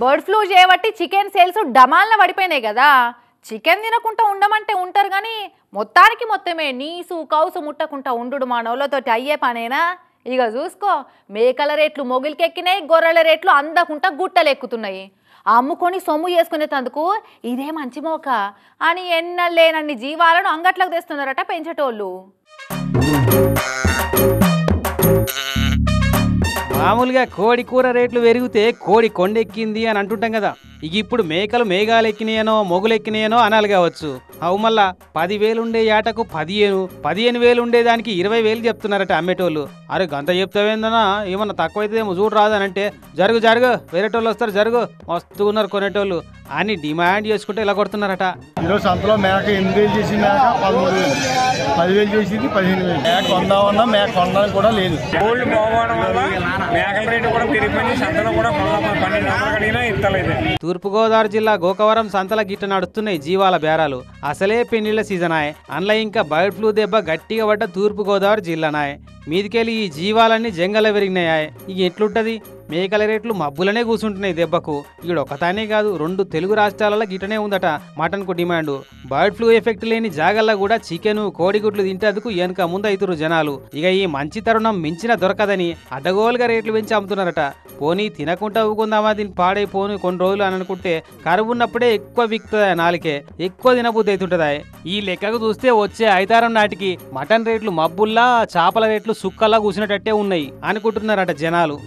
Bird flu చేయబట్టి chicken sales డమాల్న పడిపోయినాయి కదా. చికెన్ తినకుండా ఉండమంటే ఉంటారు కానీ మొత్తానికి మొత్తమే నీసు కౌసు ముట్టకుండా ఉండు మానవులతోటి అయ్యే పనేనా? ఇక చూసుకో, మేకల రేట్లు మొగిలికెక్కినాయి, గొర్రెల రేట్లు అందకుండా గుట్టలెక్కుతున్నాయి. అమ్ముకొని సొమ్ము చేసుకునేందుకు ఇదే మంచి మోక అని ఎన్నలేనన్ని జీవాలను అంగట్లకు తెస్తున్నారట పెంచేటోళ్ళు. మామూలుగా కోడి కూర రేట్లు పెరిగితే కోడి కొండెక్కింది అని అంటుంటాం కదా. ఇక ఇప్పుడు మేకలు మేఘాలు ఎక్కినాయనో మొగులు ఎక్కినాయనో అనాలి కావచ్చు. అవు మళ్ళా 10,000 ఉండే ఏటకు 15,000 ఉండేదానికి 20,000 చెప్తున్నారట అమ్మేటోళ్ళు. అరే గంత చెప్తావేందనా, ఏమన్నా తక్కువైతేమో చూడు రాదనంటే జరుగు వేరేటోళ్ళు వస్తారు, జరుగు మస్తు ఉన్నారు కొనేటోళ్ళు అని డిమాండ్ చేసుకుంటే ఇలా కొడుతున్నారట. ఈరోజు సంతలో మేక 8,000 చేసి మేక 13,000, 10,000 చేసింది 15,000. మేక కొందామన్నా మేక కొనడానికి కూడా లేదు. గోల్డ్ పోవడం వల్ల మేకల రేటు కూడా పెరిగిపోయింది. సంతలో కూడా 12,000 ఇస్తలేదు. తూర్పుగోదావరి జిల్లా గోకవరం సంతల గిట్ట నడుస్తున్నాయి జీవాల బేరాలు. అసలే పెళ్లిళ్ల సీజన్ ఆయ్, అందులో ఇంకా బర్డ్ ఫ్లూ దెబ్బ గట్టిగా పడ్డ తూర్పుగోదావరి జిల్లానాయ్. మీదికెళ్ళి ఈ జీవాలన్నీ జంగల పెరిగినాయి. ఇక ఎట్లుంటది, మేకల రేట్లు మబ్బులనే కూర్చుంటున్నాయి దెబ్బకు. ఇక్కడ ఒకతానే కాదు, 2 తెలుగు రాష్ట్రాలలో గిటనే ఉందట మటన్ కు డిమాండ్. బర్డ్ ఫ్లూ ఎఫెక్ట్ లేని జాగల్లో కూడా చికెన్ కోడిగుడ్లు తింటేందుకు వెనక ముందు అవుతురు జనాలు. ఇక ఈ మంచి తరుణం మించిన దొరకదని అడ్డగోలుగా రేట్లు పెంచి అమ్ముతున్నారట. పోనీ తినకుండా ఊకుందామా, దీన్ని పాడైపోను కొన్ని రోజులు అని అనుకుంటే కరువు ఉన్నప్పుడే ఎక్కువ విక్తుందా, నాలుకే ఎక్కువ తినబుద్ధి అవుతుంటదా. ఈ లెక్కకు చూస్తే వచ్చే 5-6 నాటికి మటన్ రేట్లు మబ్బుల్లా, చేపల రేట్లు సుక్కల్లా కూసినట్టే ఉన్నాయి అనుకుంటున్నారట జనాలు.